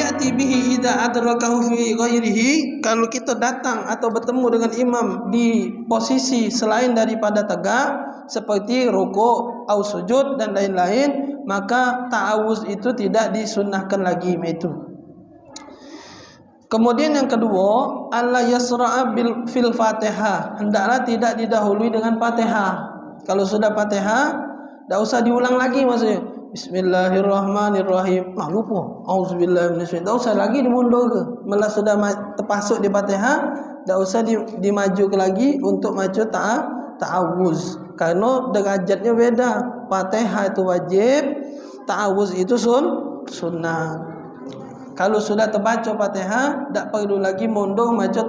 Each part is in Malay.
ya'ti bihi idza adrakahu fi ghairihi, kalau kita datang atau bertemu dengan imam di posisi selain daripada tegak seperti rukuk atau sujud dan lain-lain, maka ta'awuz itu tidak disunnahkan lagi itu. Kemudian yang kedua, alla yasra'a fil Fatihah, hendaklah tidak didahului dengan Fatihah. Kalau sudah Fatihah, tidak usah diulang lagi maksudnya. Bismillahirrahmanirrahim. Lupa. Auzubillahi minasyaitonir. Tak usah lagi dimundur ke. Malah sudah terpasuk di Fatihah, tak usah dimaju ke lagi untuk maju ta'awuz. Karena derajatnya beda. Fatihah itu wajib, ta'awuz itu sunnah. Kalau sudah terbaca Fatihah, tak perlu lagi mundur maju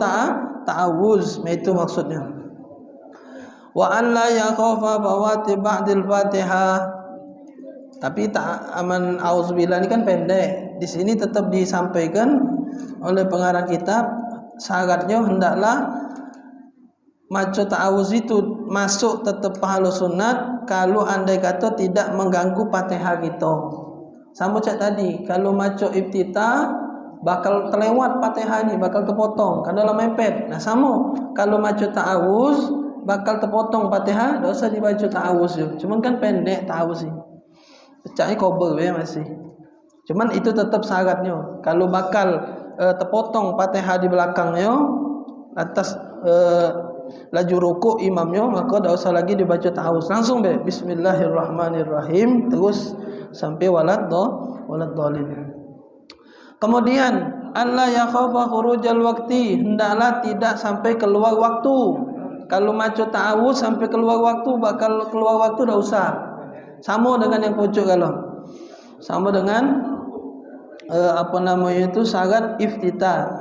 ta'awuz. Itu maksudnya. Wa an la yakhafa fawati ba'dil Fatihah. Tapi aman auzubillah ini kan pendek. Di sini tetap disampaikan oleh pengarang kitab, syaratnya hendaklah maca ta'awuz itu masuk tetap pahala sunat kalau andai kata tidak mengganggu Fatihah kita. Sama cak tadi, kalau maca iftitah bakal terlewat Fatihah ini, bakal terpotong karena dalam mepet. Nah sama, kalau maca ta'awuz bakal terpotong Fatihah, tak usah dibaca ta'awuz. Cuman kan pendek ta'awuz ini. Pecahnya cover ya masih. Cuman itu tetap syaratnya. Kalau bakal terpotong Fatihah di belakangnya atas laju rukuk imamnya, maka tidak usah lagi dibaca ta'awuz. Langsung Bismillahirrahmanirrahim terus sampai waladhdallin. Kemudian alla yakhafa khurujal waqti, hendaklah tidak sampai keluar waktu. Kalau maca ta'awuz sampai keluar waktu, bakal keluar waktu tidak usah. Sama dengan yang pucuk, kalau sama dengan syarat iftitah,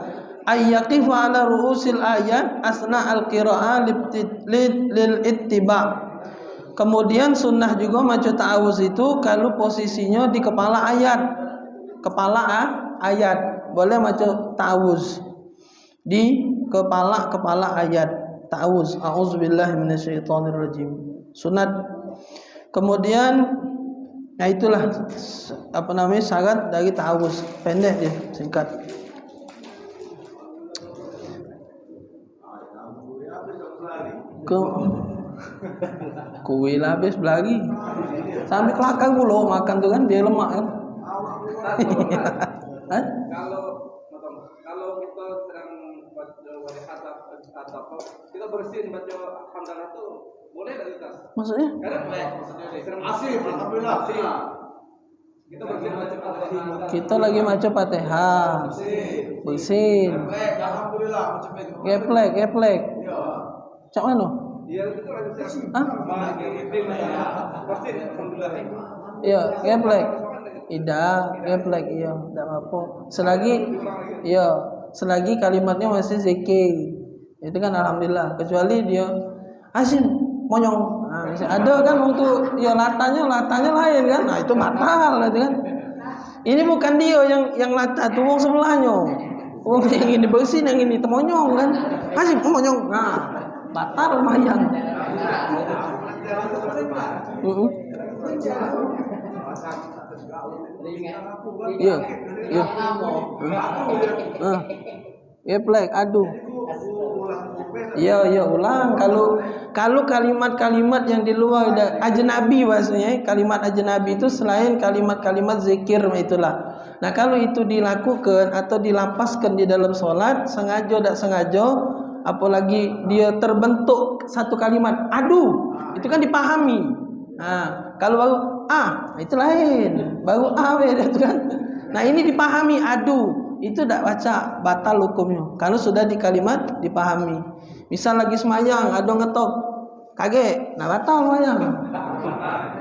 ayyaqifu ala ru'usil ayat asna al-qira'ah lil ittiba'. Kemudian sunnah juga maca ta'awuz itu kalau posisinya di kepala ayat. Kepala ayat boleh maca ta'awuz di kepala ayat. Ta'awuz, a'udzubillahi minasyaitonirrajim, sunat. Kemudian itulah syarat dari ta'awuz. Pendek dia, singkat. Kuil habis lagi. Sampai kelakar dulu makan tuh kan, dia lemak kan. Kalau kita sedang baca walihat atau kita bersihin baca hamdalah itu boleh dari tas? Maksudnya? Karena maksudnya sedang asif, alhamdulillah. Kita bersihin baca Fatihah. Kita lagi baca Fatihah. Bersin. Alhamdulillah macam itu. Geplek. Iya. Cak mana? Dia itu lagi bersin. Bersin alhamdulillah. Iya, geplek. Geplek iya, tidak apa-apa. Selagi kalimatnya masih zikir. Itu kan alhamdulillah. Kecuali dia asin monyong. Nah, ada kan untuk latanya lain kan. Nah, itu batal itu kan. Ini bukan dia yang lata, tuh wong sebelahnya. Wong yang ini bersih, yang ini temonyong kan. Asin monyong. Nah, batal lumayan. Iya. Geplek, aduh. Iya ulang. Kalau kalimat-kalimat yang di luar ajnabi bahasanya, kalimat ajnabi itu selain kalimat-kalimat zikir itulah. Nah, kalau itu dilakukan atau dilapaskan di dalam sholat, sengaja tidak sengaja, apalagi dia terbentuk satu kalimat, aduh, itu kan dipahami. Nah, kalau baru itu lain, baru itu kan. Nah, ini dipahami, aduh, itu tidak baca, batal hukumnya. Kalau sudah di kalimat dipahami. Misal lagi semayang, ada ngetok, kaget, nah batal semayang.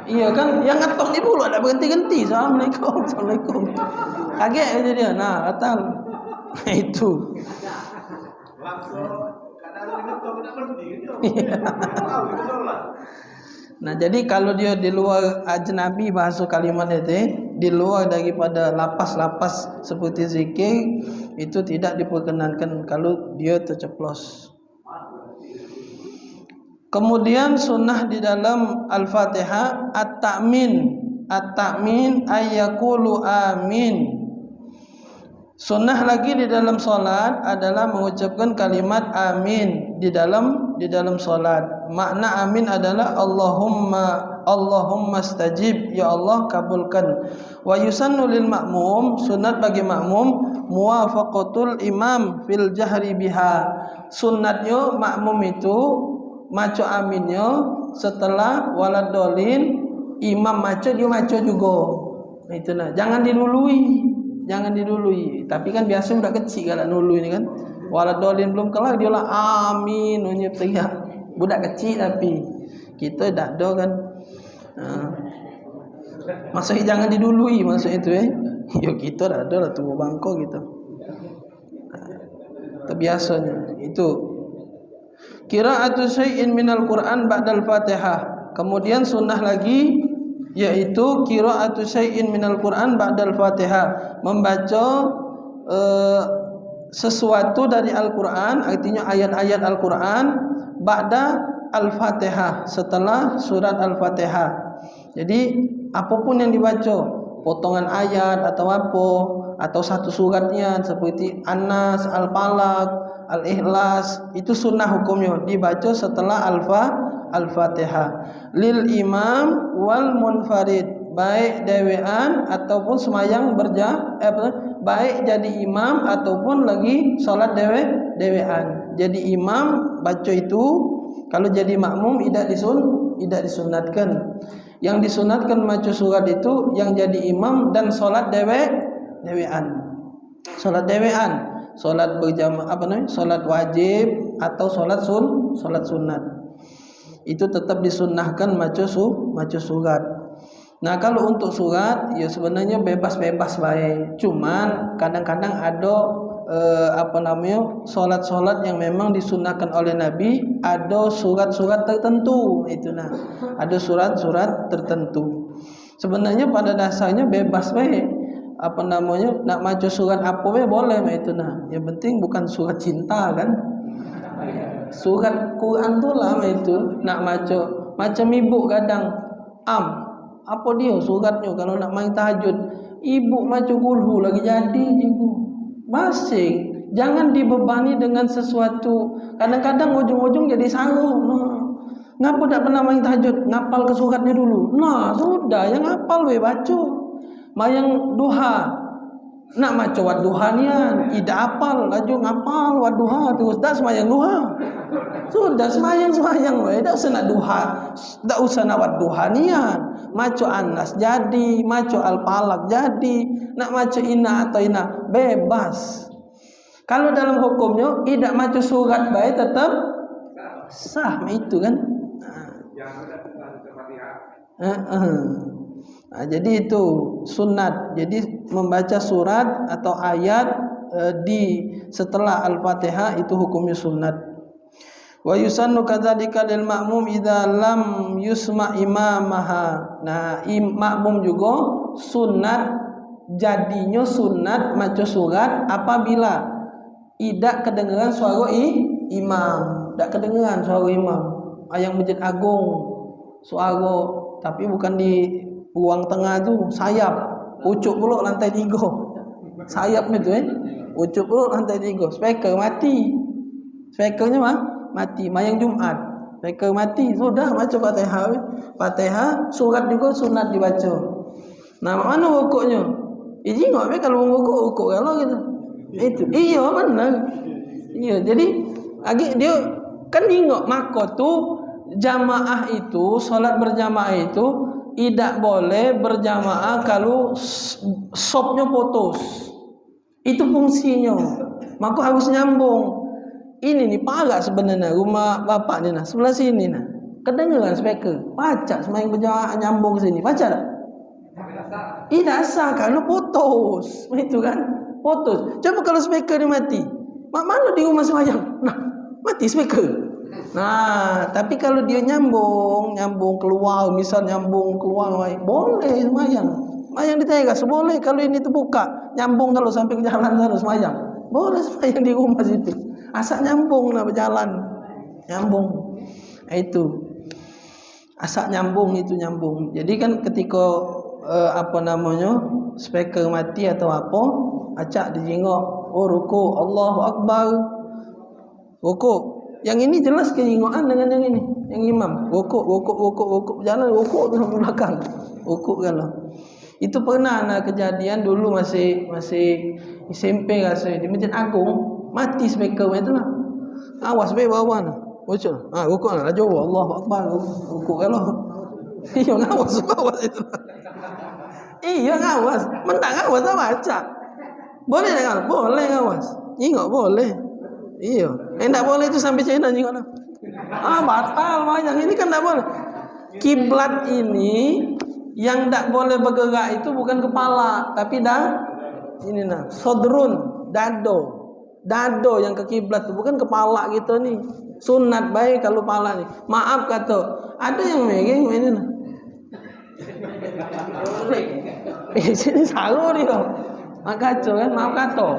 Iya kan, yang ngetok ini dulu ada berhenti-henti. Assalamualaikum. Kaget aja dia, nah batal. Nah itu. Nah, jadi kalau dia di luar ajnabi bahasa kalimat itu, di luar daripada lapas-lapas seperti zikir, itu tidak diperkenankan kalau dia terceplos. Kemudian sunnah di dalam Al-Fatihah at-ta'min ayyakulu amin. Sunnah lagi di dalam solat adalah mengucapkan kalimat amin di dalam solat. Makna amin adalah Allahumma stajib, ya Allah kabulkan. Wa yusannu lil makmum, sunat bagi makmum muwafaqatul imam fil jahri biha. Sunatnya makmum itu maca aminnya setelah waladolin imam maca, dia maca juga. Itu nah, jangan didului. Tapi kan biasa budak kecil kalau nului ni kan. Waladolin belum kelar dia lah amin punya teriak. Budak kecil tapi kita dah ada kan. Maksudnya jangan didului maksud itu Ya kita dah ada lah tua bangko gitu. Terbiasanya itu. Qira'atu syai'in minal Qur'an ba'dal Fatihah. Kemudian sunnah lagi yaitu qira'atu syai'in minal Qur'an ba'dal Fatihah, membaca sesuatu dari Al-Qur'an, artinya ayat-ayat Al-Qur'an ba'da Al-Fatihah, setelah surat Al-Fatihah. Jadi apapun yang dibaca, potongan ayat atau apa, atau satu suratnya seperti An-Nas, Al-Falaq, Al-Ikhlas, itu sunnah hukumnya dibaca setelah Al-Fatihah. Lil imam wal munfarid, baik dewean ataupun semayang baik jadi imam ataupun lagi salat dewean. Jadi imam baca itu, kalau jadi makmum tidak disunatkan. Yang disunatkan baca surat itu yang jadi imam dan salat dewean. Salat dewean, salat berjamaah salat wajib atau salat sunat. Itu tetap disunnahkan maca surat. Nah, kalau untuk surat ya sebenarnya bebas-bebas baik. Cuman kadang-kadang ada solat-solat yang memang disunnahkan oleh Nabi, ada surat-surat tertentu itu nah. Ada surat-surat tertentu. Sebenarnya pada dasarnya bebas baik. Nak maca surat apa boleh itu nah. Yang penting bukan surat cinta kan. Surat Quran tu lah itu nak maca. Macam ibu kadang apa dia suratnya kalau nak main tahajud, ibu maca kulhu lagi jadi ibu. Masing, jangan dibebani dengan sesuatu. Kadang-kadang ujung-ujung jadi salah. Ngapa tak pernah main tahajud? Ngapal ke suratnya dulu. Nah, sudah yang ngapal baca. Mayang duha, nak maca wadduha nian, tidak apal, laju ngapal wadduha terus dah semayang duha. Sudah semayang tak usah nak duha, tak usah nak wadduha nian. Maca An-Nas jadi, maca Al-Falaq jadi, nak maca Inna atau Inna bebas. Kalau dalam hukumnya tidak maca surat baik tetap sah itu kan. Jadi itu sunat. Jadi membaca surat atau ayat setelah Al-Fatihah itu hukumnya sunat. Wa yusannu kadzalika lil ma'mum idza lam yusma imamaha. Nah, makmum juga sunat, jadinya sunat maca surat apabila tidak kedengaran suara imam. Tak kedengaran suara imam. Yang masjid agung suara tapi bukan di ruang tengah tu, sayap. Ucuk pula lantai 3. Sayap itu ucuk pula lantai 3. Speaker mati. Speakernya mati. Mayang Jumat. Speaker mati. Sudah baca Fatihah. Fatihah, surat juga sunat dibaca. Nah, mana rukuknya? Tengok kalau rukuk kalau gitu. Itu. Iya benar. Iya, jadi dia kan tengok maka tu jamaah itu, solat berjamaah itu tidak boleh berjamaah kalau sopnya putus. Itu fungsinya. Maka harus nyambung. Ini nih parah sebenarnya rumah bapak ni nah, sebelah sini nah. Kedengaran speaker. Baca semain berjamaah nyambung ke sini. Baca tak? Tidak sah kalau putus. Itu kan? Putus. Coba kalau speaker ni mati. Mana di rumah semayang? Nah, mati speaker. Nah, tapi kalau dia nyambung keluar, misal nyambung keluar, boleh semayang. Semayang di teras boleh kalau ini terbuka. Nyambung kalau sampai ke jalan sana semayang. Boleh semayang di rumah situ. Asal nyambung nak berjalan. Nyambung. Itu. Asal nyambung itu nyambung. Jadi kan ketika speaker mati atau apa, acak dijengok, oh ruku, Allahu Akbar, ruku. Yang ini jelas kejengokan dengan yang ini, yang imam, ruku, jalan ruku tu sampai belakang, ruku kalau. Itu pernah ada kejadian dulu masih SMP rasa di Masjid Agung, mati speaker itu lah. Awas bae bawah nah. Bocor. Ruku lah laju Allahu Akbar, ruku kalau. Iya ngawas bawah itu. Iya ngawas, mentang ngawas tak baca. Boleh tak? Boleh ngawas. Ingat boleh. Iya. Tak boleh itu sampai China juga. Batal banyak. Ini kan tak boleh. Kiblat ini yang tak boleh bergerak itu bukan kepala, tapi ini nah, sodrun, dado yang ke kiblat itu bukan kepala gitu nih. Sunat baik kalau kepala nih. Maaf kata, ada yang megeng ini nah. Sini salah dia. Kacau kan, maaf kata.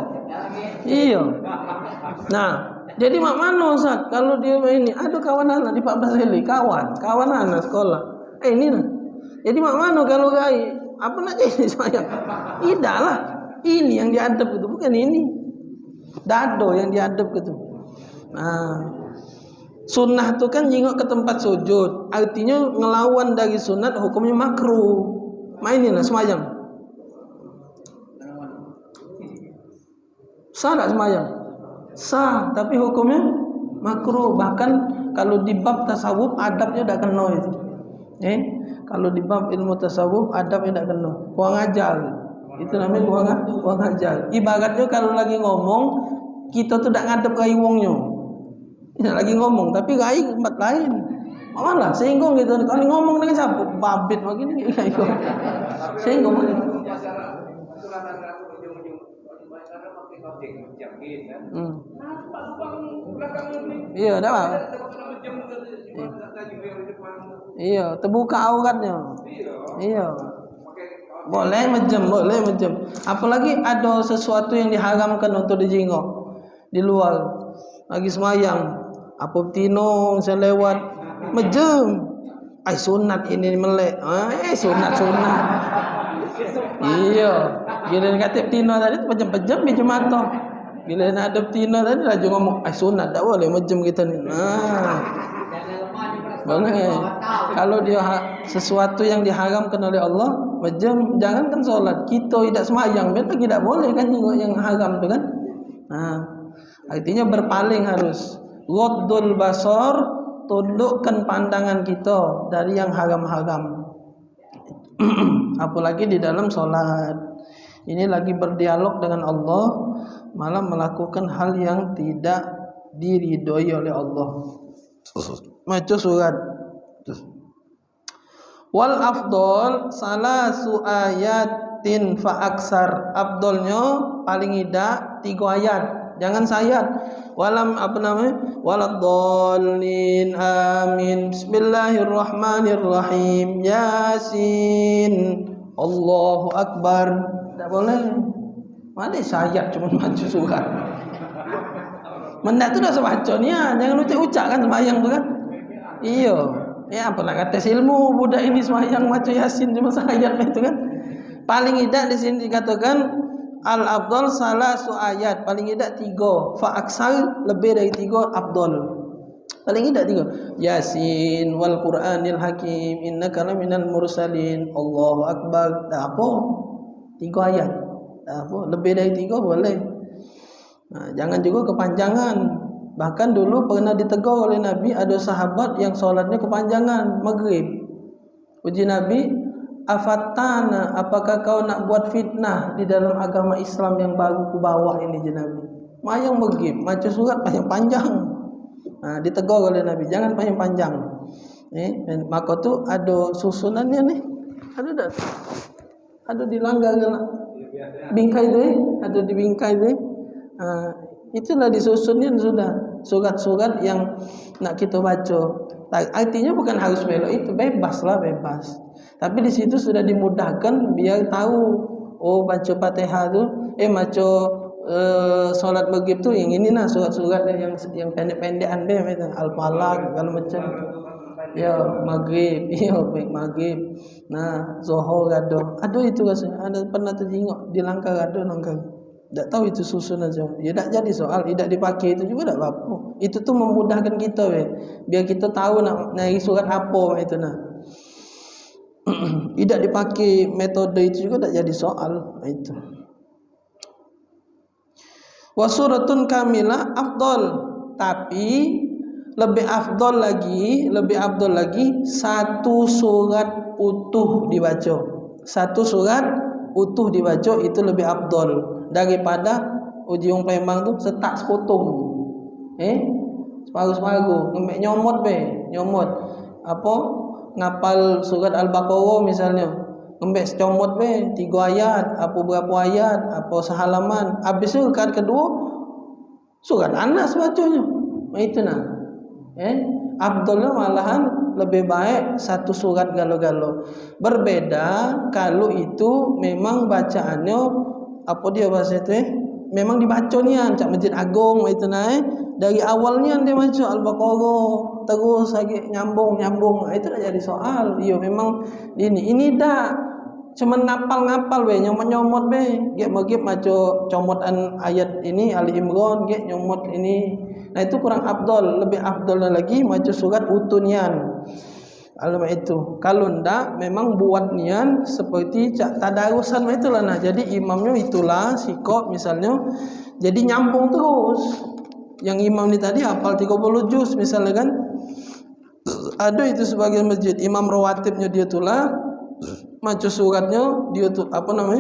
Iya. Nah, jadi mak mana Ustaz? Kalau dia ini, ada kawan anak di 14 Heli, kawan anak sekolah. Ini nah. Jadi mak mana kalau gai? Apa nak jadi saya? Tidak lah. Ini yang diadab itu, bukan ini. Dado yang diadab itu. Nah, sunnah itu kan jengok ke tempat sujud. Artinya ngelawan dari sunat hukumnya makruh. Mainin lah semayang. Sah tak semayang? Sah, tapi hukumnya makruh. Bahkan kalau di bab tasawuf adabnya tidak kena itu. Kalau di bab ilmu tasawuf adabnya tidak kena. Kurang ajar. Itu namanya kurang ajar. Ibaratnya kalau lagi ngomong kita tu tak ngadep gai wongnya. Tidak lagi ngomong tapi gai tempat lain. Malah singgung gitu. Kalau ngomong dengan siapa? Babit begini kayak gitu. Singgung. Iya, dah lah. Iya, terbuka auratnya. Iya. Boleh menjem. Apalagi ada sesuatu yang diharamkan untuk dijengok di luar. Lagi semayang, apa tino saya lewat menjem. Sunat ini melek. Sunat. Iya. Bila kata tino tadi pejam-pejam di mata. Bila nak ada tino tadi laju ngomong, sunat tak boleh menjem kita ni. Boleh. Kalau dia sesuatu yang diharamkan oleh Allah, menjem, jangankan solat, kita tidak semayang, betul tidak boleh kan tengok yang haram tu kan? Artinya berpaling harus. Ghaddul basar, tundukkan pandangan kita dari yang haram-haram. Apalagi di dalam solat. Ini lagi berdialog dengan Allah, malah melakukan hal yang tidak diridhoi oleh Allah. Maca surat. Wal afdol salasu ayatin fa aksar. Afdolnya paling tidak 3 ayat. Jangan sayat. Waladdallin amin. Bismillahirrahmanirrahim. Yasin. Allahu akbar. Tak boleh. Mana sayat cuma baca surat. Mendak tu dah sebaca ni jangan ucap-ucap kan sembahyang tu kan. Iya. Apa nak kata ilmu budak ini sembahyang baca Yasin cuma sayat itu kan. Paling tidak di sini dikatakan al-afdal salasu ayat, paling tidak 3. Fa aksar lebih dari 3 afdal. Paling tidak 3. Yasin wal Qur'anil Hakim innaka laminal mursalin. Allahu akbar. Tak apa. 3 ayat. Tak apa, lebih dari 3 boleh. Jangan juga kepanjangan. Bahkan dulu pernah ditegur oleh Nabi, ada sahabat yang solatnya kepanjangan maghrib. Uji Nabi, afatana, apakah kau nak buat fitnah di dalam agama Islam yang baru ku bawa ini je Nabi. Mayang maghrib, baca surat panjang-panjang. Ditegur oleh Nabi, jangan panjang-panjang. Maka tu ada susunannya nih. Ada tak? Ada di langgar bingkai tu ada di bingkai tu. Itulah disusunnya sudah surat-surat yang nak kita baca. Artinya bukan harus melok itu, bebas. Tapi di situ sudah dimudahkan biar tahu, oh baca Fatihah tu, baca solat maghrib tu yang ini nah surat-surat yang pendek-pendekan macam Al-Falaq kalau macam ya maghrib, baik maghrib. Nah, zuhur ada itu rasanya. Ada pernah terjengok di langkah ada langkah. Tak tahu itu susun aja. Ya tak jadi soal, tidak dipakai itu juga tak apa. Itu tuh memudahkan kita biar kita tahu nak naik surat apa itu nah. Tidak dipakai metode itu juga tak jadi soal itu. Wa suratun kamilah afdal, tapi lebih afdal lagi satu surat utuh dibaca. Satu surat utuh dibaca itu lebih afdal daripada uji yang pemang tu setak sekotong. Separuh-separuh ngembek nyomot apa ngapal surat Al-Baqarah misalnya. Ngembek secomot 3 ayat, apa berapa ayat, apa sehalaman. Habis tu kad kedua surat Anas bacanya. Itu nah. Afdalnya malahan lebih baik satu surat galo-galo. Berbeda kalau itu memang bacaannya apa dia bahasa itu memang dibaca nian cak Masjid Agung itu dari awalnya dia baca Al-Baqarah terus lagi nyambung itu dah jadi soal. Iya memang ini dah cuma ngapal nyomot gek maca comotan ayat ini Ali Imran gek nyomot ini. Nah itu kurang afdal, lebih afdalnya lagi maca surat utunian. Alamak itu. Kalau ndak memang buat nian seperti tadarusan itulah nah. Jadi imamnya itulah sikok misalnya. Jadi nyambung terus. Yang imam ni tadi hafal 30 juz misalnya kan. Ada itu sebagian masjid imam rawatibnya dia tulah maca suratnya dia tu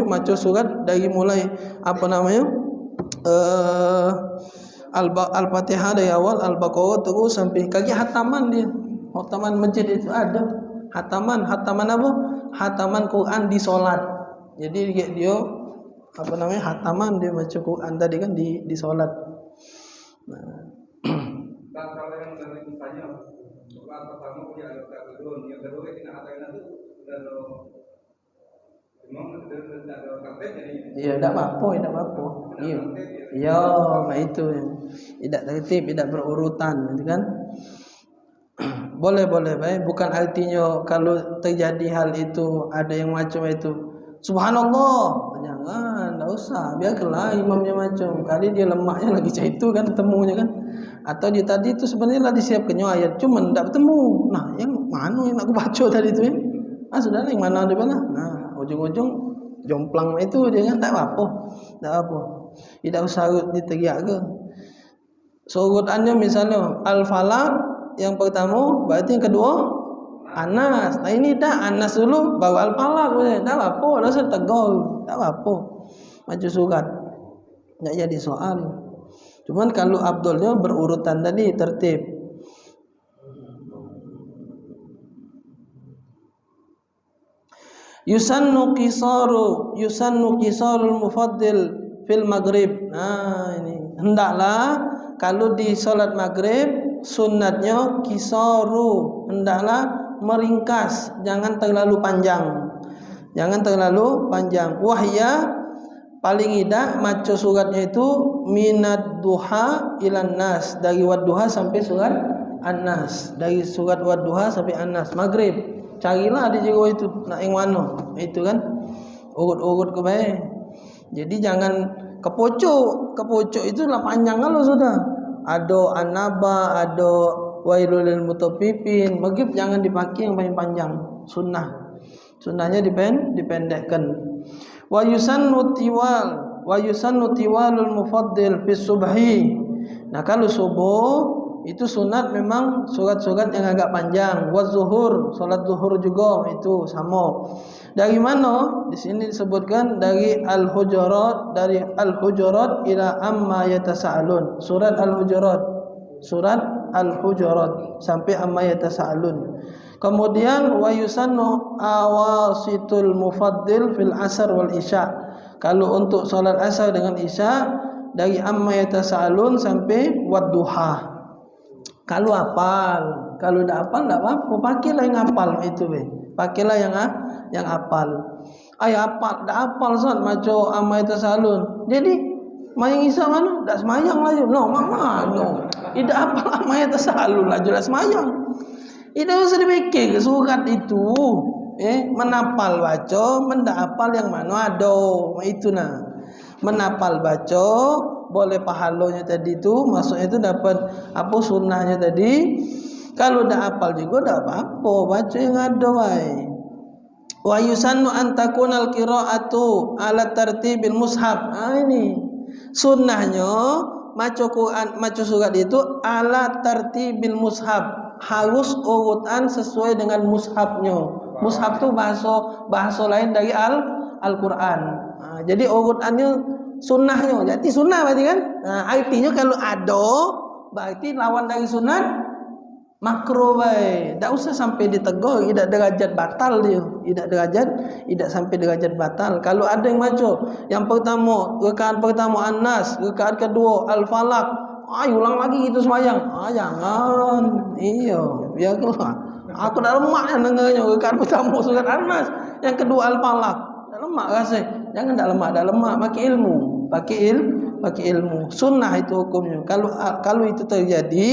maca surat dari mulai Al-Fatihah dari awal Al-Baqarah terus sampai kaki hataman dia. Hataman masjid itu ada hataman apa? Hataman Quran di solat. Jadi dia hataman dia baca Quran tadi kan di solat. Nah. Dan kalau yang dari misalnya soal pertama dia ada kedua, yang kedua kita katakan itu kalau memang ada karpet jadi. Iya, tidak apa-apa. Iya. Iya, itu. Tidak tertib, tidak berurutan, gitu kan? Boleh baik. Bukan artinya kalau terjadi hal itu ada yang macam itu subhanallah, jangan, enggak usah, biarlah imamnya macam kali dia lemaknya lagi itu kan temunya kan, atau dia tadi itu sebenarnya lah disiapkannya ayat cuman enggak bertemu. Nah yang mana yang aku baca tadi itu sudah yang mana ada mana. Nah ujung-ujung jomplang itu dia kan tak apa tidak usah diteriak ke. Surutannya misalnya Al-Falaq yang pertama, berarti yang kedua Anas. Nah ini dah Anas dulu baru Al-Falaq. Tak apa, rasa tegur. Tak apa. Maju surat. Tak jadi soal. Cuman kalau abdulnya berurutan tadi tertib. Yusannu qisarul mufaddil fil maghrib. Nah ini hendaklah kalau di solat maghrib sunnatnya kisaru, hendaklah meringkas, jangan terlalu panjang. Wahya paling tidak maca suratnya itu minad duha ilan nas, dari wadduha sampai surat an-nas, dari surat wadduha sampai an-nas maghrib. Carilah di jiwa itu nak yang mana itu kan, urut-urut ke baik. Jadi jangan kepocok itu lah panjang kalau sudah. Ada an-naba, ada wailul lil mutaffifin. Maghrib jangan dipakai yang paling panjang. Sunnahnya dipendekkan. Wa yusannu tiwalul mufaddil fi subhi. Nah kalau subuh itu sunat memang surat-surat yang agak panjang. Wa zuhur, salat zuhur juga itu sama. Dari mana? Di sini disebutkan dari Al-Hujurat, ila amma yatasaalun. Surat Al-Hujurat sampai amma yatasaalun. Kemudian wa yusannu awasitul mufaddil fil asar wal isya. Kalau untuk salat asar dengan isya dari amma yatasaalun sampai wadduha. Kalau hafal, kalau tidak hafal tidak apa-apa, pakailah yang hafal itu pakailah yang hafal. Hafal, tidak hafal Ustaz, maca amma yatasaalun. Jadi mayang isya mana? Tak semayang lah. No, mama no. Tidak hafal amma yatasaalun lah jelas semayang. Tidak usah dipikir surat itu. Menapal baca, mendak hafal yang mana ada. Itu nah. menapal baca boleh pahalanya tadi tu, maksudnya itu dapat apa sunnahnya tadi. Kalau dah hafal juga dah apa-apa, baca yang ada wae. Wa yusannu an takunal qira'atu ala tartibil mushaf. Ini sunnahnya maca Quran, maca surat itu ala tartibil mushaf, harus urutan sesuai dengan mushafnya. Mushaf tu bahasa lain dari Al-Quran. Jadi urutannya sunnahnya. Jadi sunnah berarti kan? Artinya kalau ada berarti lawan dari sunat makruh baik. Tak usah sampai ditegur, tidak derajat batal dia. Tidak sampai derajat batal. Kalau ada yang baca yang pertama, rakaat pertama An-Nas, rakaat kedua Al-Falaq, ulang lagi itu sembahyang. Jangan. Iya, biar keluar. Aku dah lemak dengarnya rakaat pertama surat An-Nas, yang kedua Al-Falaq. Dah lemak rasa. Jangan dah lemak, pakai ilmu. Pakai ilmu. Sunnah itu hukumnya. Kalau itu terjadi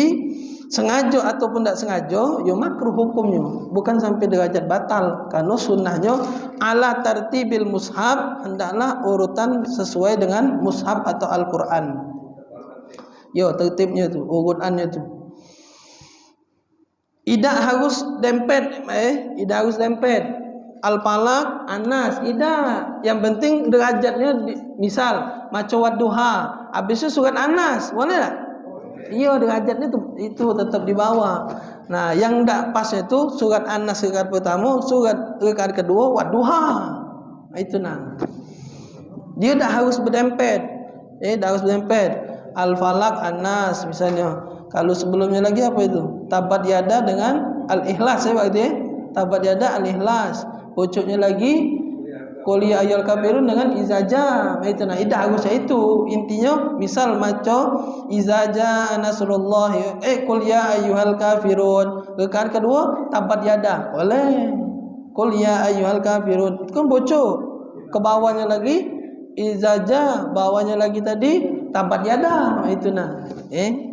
sengaja ataupun tidak sengaja, ya makruh hukumnya, bukan sampai derajat batal. Karena sunnahnya ala tartibil mushaf, hendaklah urutan sesuai dengan mushaf atau Al-Quran. Yo, tertibnya tu, urutannya tu. Tidak harus dempet, tidak harus dempet. Al-Falaq, An-Nas, tidak. Yang penting derajatnya, misal maca Wadduha, habis itu surat An-Nas, boleh tak? Iya, derajatnya itu tetap di bawah. Nah, yang tak pas itu surat An-Nas rakaat pertama, surat rakaat kedua Wadduha. Itu nah. Dia dah harus berdempet. Dah harus berdempet. Al-Falaq, An-Nas misalnya. Kalau sebelumnya lagi apa itu? Tabat yada dengan Al-Ikhlas berarti. Tabat yada Al-Ikhlas. Pucuknya lagi Qul ya ayyuhal kafirun dengan izaja. Itu nah, tidak harus itu. Intinya misal maca izaja nasrullahi, qul ya ayyuhal kafirun. Rakaat kedua tabat yada. Boleh. Qul ya ayyuhal kafirun. Itu kan bocor. Ke bawahnya lagi izaja, bawahnya lagi tadi tabat yada. Itu nah.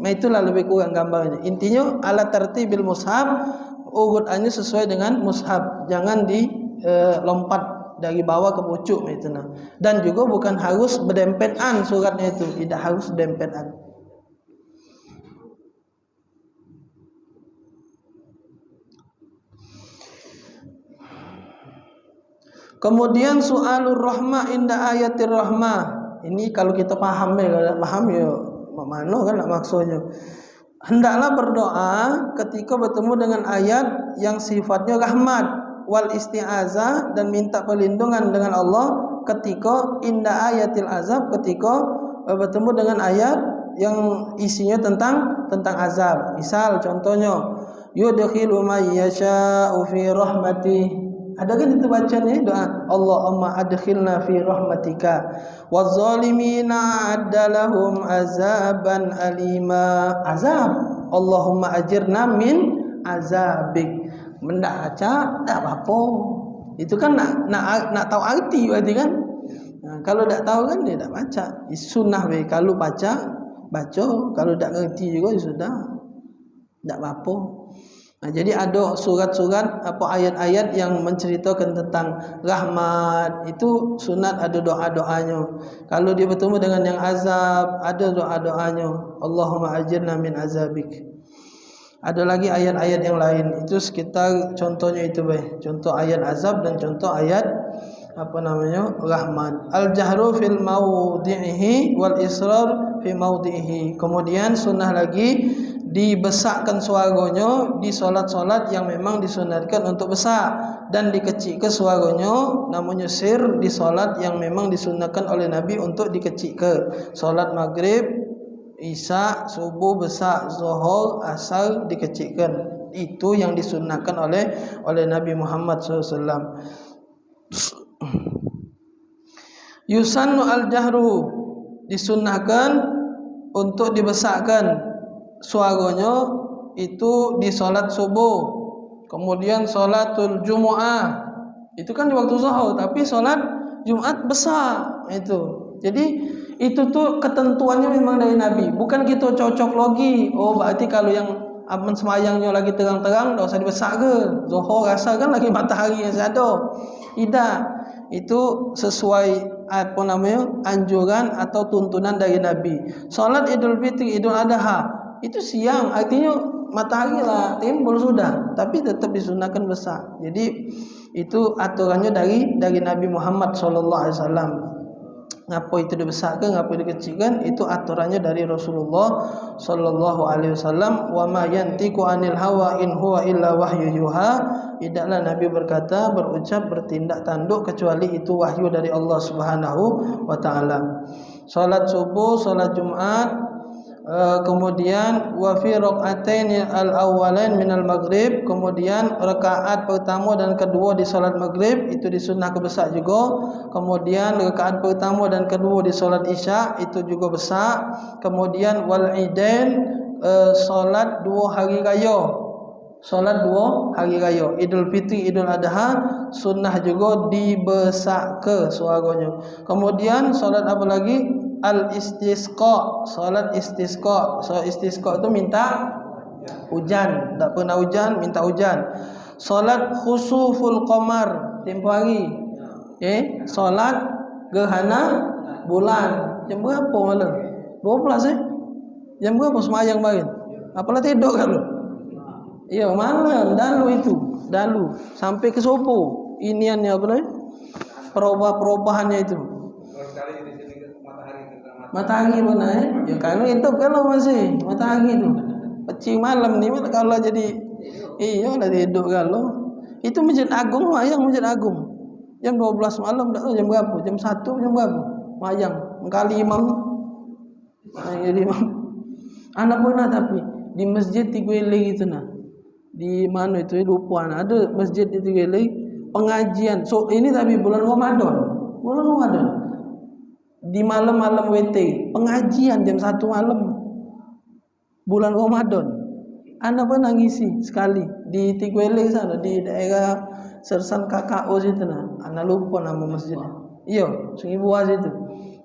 Itulah lebih kurang gambarnya. Intinya ala tartibil mushaf, urutannya sesuai dengan mushaf. Jangan lompat dari bawah ke pucuk itu nah. Dan juga bukan harus berdempetan suratnya itu, tidak harus berdempetan. Kemudian soalur rahmah inda ayatir rahmah. Ini kalau kita paham ya, mana kan maksudnya. Hendaklah berdoa ketika bertemu dengan ayat yang sifatnya rahmat, wal isti'azah, dan minta perlindungan dengan Allah ketika inda ayatil azab, ketika bertemu dengan ayat yang isinya tentang azab. Misal contohnya yudkhilu may yasha'u fi rahmatih. Ada kan itu bacanya doa Allahumma adkhilna fi rahmatika wadh-dhalimina adalahum azaban alima. Azab, Allahumma ajirna min azabik. Mendaca tak apa-apa. Itu kan nak tahu arti berarti kan. Kalau tak tahu kan dia tak baca. Sunnah we, kalau baca, kalau tak ngerti juga ya sudah. Tak apa-apa. Jadi ada surat-surat ayat-ayat yang menceritakan tentang rahmat, itu sunat ada doa-doanya. Kalau dia bertemu dengan yang azab, ada doa-doanya. Allahumma ajirna min azabik. Ada lagi ayat-ayat yang lain. Itu sekitar contohnya itu contoh ayat azab dan contoh ayat rahmat. Al-jahru fil mawdi'ihi wal israr fi mawdi'ihi. Kemudian sunnah lagi dibesarkan suaranya di solat-solat yang memang disunatkan untuk besar, dan dikecilkan suaranya namanya sir di solat yang memang disunatkan oleh Nabi untuk dikecilkan. Solat maghrib, isya, subuh besar, zuhur, asar dikecilkan. Itu yang disunatkan oleh Nabi Muhammad SAW. Yusannu al-jahru, disunahkan untuk dibesarkan suaranya itu di solat subuh. Kemudian solatul Jumu'ah, itu kan di waktu zuhur, tapi solat Jumat besar itu. Jadi itu tuh ketentuannya memang dari Nabi, bukan kita cocok logi. Oh berarti kalau yang aman semayangnya lagi terang-terang tak usah dibesar ke. Zuhur rasa kan lagi matahari yang ada. Tidak. Itu sesuai anjuran atau tuntunan dari Nabi. Salat Idul Fitri, Idul Adha itu siang, artinya matahari lah timbul sudah, tapi tetap disunahkan besar. Jadi itu aturannya dari Nabi Muhammad sallallahu alaihi wasallam. Ngapa itu dibesarkan, ngapa dikecilkan, itu aturannya dari Rasulullah sallallahu alaihi wasallam. Wa ma yantiqu anil hawa in huwa illa wahyu yuha. Tidaklah Nabi berkata, berucap, bertindak tanduk kecuali itu wahyu dari Allah Subhanahu wa taala. Salat subuh, salat Jumat, kemudian wa fi raq'atain al-awwalain minal maghrib, kemudian rakaat pertama dan kedua di salat maghrib itu disunnah besar juga. Kemudian rakaat pertama dan kedua di salat isya itu juga besar. Kemudian wal idain, salat dua hari raya. Salat dua hari raya Idul Fitri, Idul Adha sunnah juga dibesarkan suaranya. Kemudian salat apa lagi? Al-istisqa, salat istisqa. Salat istisqa itu minta hujan, tak pernah hujan minta hujan. Salat khusuful qamar tempoh hari. Salat gerhana bulan. Jam berapa malam? 12 Jam berapa sembahyang barin? Apalah tidur kan lu? Iya, malam dalu itu. Dalu sampai ke subuh. Iniannya apa namanya? Perubahannya itu. Matahari pun ya kalau hidup kalau masih matahari itu kecil malam ni kalau jadi iya lah hidup kalau itu Masjid Agung, wayang Masjid Agung jam 12 malam, tak tahu jam berapa, jam 1 jam berapa wayang kali imam jadi imam anak pernah tapi di masjid Tigwele gitu nah, di mana itu lupa ada masjid di Tigwele pengajian. So ini tapi bulan Ramadan di malam-malam WT pengajian jam 1 malam bulan Ramadan. Anda pernah ngisi sekali di Tigwele sana, di daerah Sersan KKO situ nah. Anda lupa nama masjidnya. Iya, Sungai Buah situ.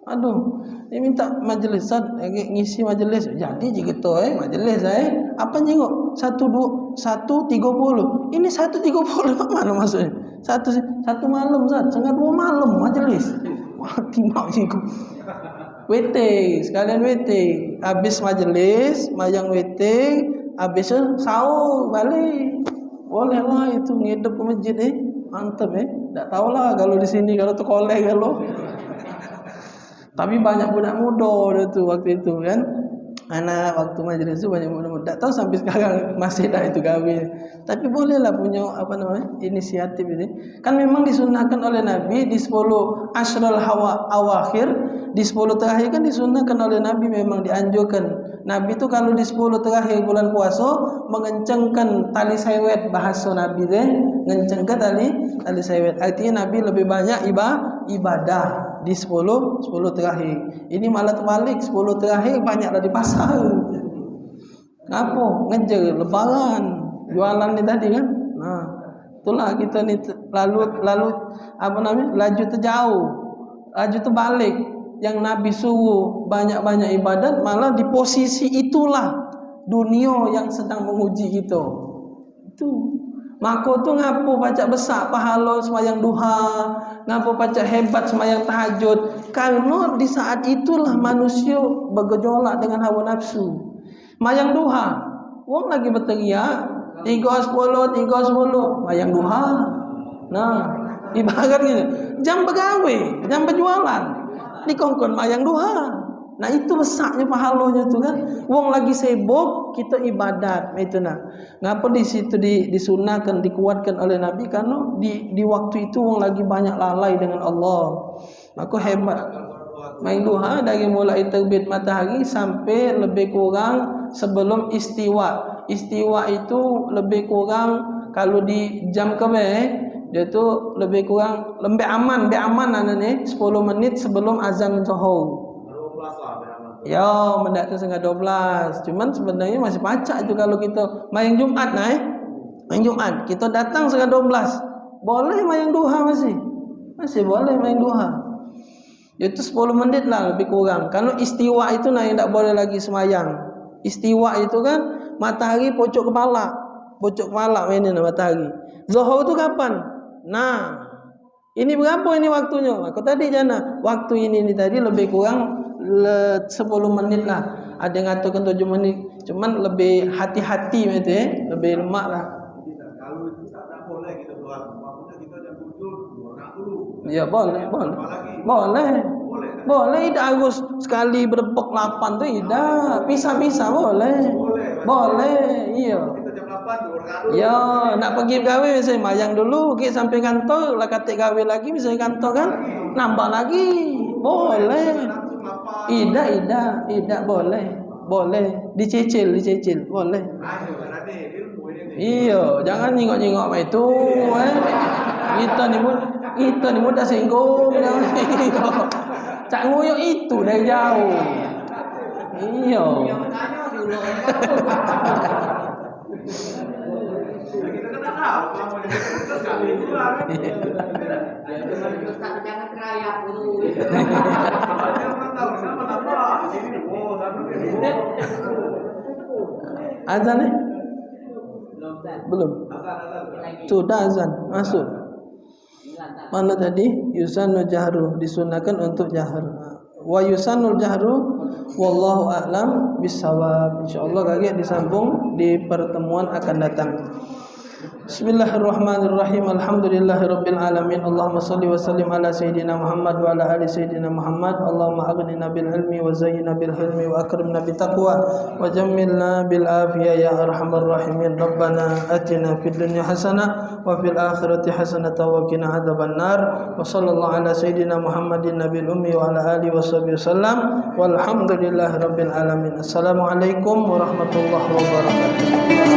Aduh, ini minta majelis ngisi majelis. Jadi gitu majelis apa nyengok 1:30. Ini 1:30 mana maksudnya? Satu malam setengah 2 malam majelis. Mati mau jiku. WT sekalian WT. Habis majelis, mayang WT, habis sahur balik. Boleh lah itu ngidep ke masjid mantap Tak tahulah kalau di sini kalau tuh kolej kalau. Tapi banyak budak muda tu waktu itu kan. Anak waktu majelis itu banyak muda-muda. Tak tahu sampai sekarang masih dah itu kawin. Tapi bolehlah punya inisiatif ini. Kan memang disunnahkan oleh Nabi di 10 asyrul awakhir, di 10 terakhir kan disunnahkan oleh Nabi, memang dianjurkan. Nabi itu kalau di 10 terakhir bulan puasa mengencangkan tali sewet, bahasa Nabi mengencangkan tali sewet. Artinya Nabi lebih banyak ibadah di 10 terakhir. Ini malah terbalik, 10 terakhir banyaklah di pasar. Ngapa? Ngejar lebaran, jualan ni tadi kan. Nah, itulah kita ni lalu laju terjauh, laju terbalik. Yang Nabi suruh banyak-banyak ibadat, malah di posisi itulah dunia yang sedang menguji kita. Itu maka tu ngapo baca besar pahala sembahyang duha, ngapo baca hebat sembahyang tahajud, karena di saat itulah manusia bergejolak dengan hawa nafsu. Sembahyang duha, wong lagi berteriak 3:10 sembahyang duha. Nah, ibarat gitu. Jam begawe, jam berjualan, dikongkon sembahyang duha. Nah itu besarnya pahalanya tu kan. Wong lagi sibuk, kita ibadat itu nah. Ngapa di situ disunahkan, dikuatkan oleh Nabi karena di waktu itu wong lagi banyak lalai dengan Allah. Maka hebat. Main duha dari mulai terbit matahari sampai lebih kurang sebelum istiwa. Istiwa itu lebih kurang kalau di jam dia tu lebih kurang lebih aman nih 10 menit sebelum azan zuhur. Ya, mendak tu 11:30. Cuman sebenarnya masih pacak tu kalau kita main Jumat main Jumat kita datang 11:30. Boleh main duha masih boleh main duha. Itu 10 menit lah lebih kurang. Kalau istiwa itu yang tak boleh lagi semayang. Istiwa itu kan matahari pojok kepala mainin matahari. Zuhur tu kapan? Nah, Ini berapa ini waktunya? Aku tadi jana waktu ini tadi lebih kurang 10 menit lah. Ada yang ngatakan 7 menit. Cuman lebih hati-hati gitu ya, lebih lemak lah. Kalau itu tak boleh kita buat. Maksudnya kita jam 7 orang dulu. Ya boleh. Boleh, tidak harus sekali berebok 8 tu tidak. Pisah-pisah boleh. Iya. Kita jam 8 orang dulu. Ya, nak pergi gawe saya mayang dulu, ke sampai kantor, lah katik gawe lagi bisa kantor kan? Nambah lagi. Boleh. Tidak boleh. Dicicil, boleh. Iya, jangan nyingok-nyingok sama itu, Kita ni mudah singgung. Cak nguyok itu dari jauh. Iya. Azan nih? Belum. Sudah azan, masuk. Mana tadi? Yusannu jahru, disunahkan untuk jahar. Wa yusannul jahru wallahu a'lam bisawab. Insyaallah kaget disambung di pertemuan akan datang. Bismillahirrahmanirrahim. Alhamdulillahirabbil alamin. Allahumma shalli wa sallim ala sayidina Muhammad wa ala ali sayidina Muhammad. Allahumma aghnina bil ilmi wa zayyina bil hilmi wa akrimna bit taqwa wa jammilna bil afiyah ya arhamar rahimin. Rabbana atina fid dunya hasanah wa fil akhirati hasanah wa qina adzabannar. Wa sallallahu ala sayidina Muhammadin nabiyil ummi wa ala alihi washabihi wasallam. Walhamdulillahirabbil alamin. Assalamualaikum warahmatullahi wabarakatuh.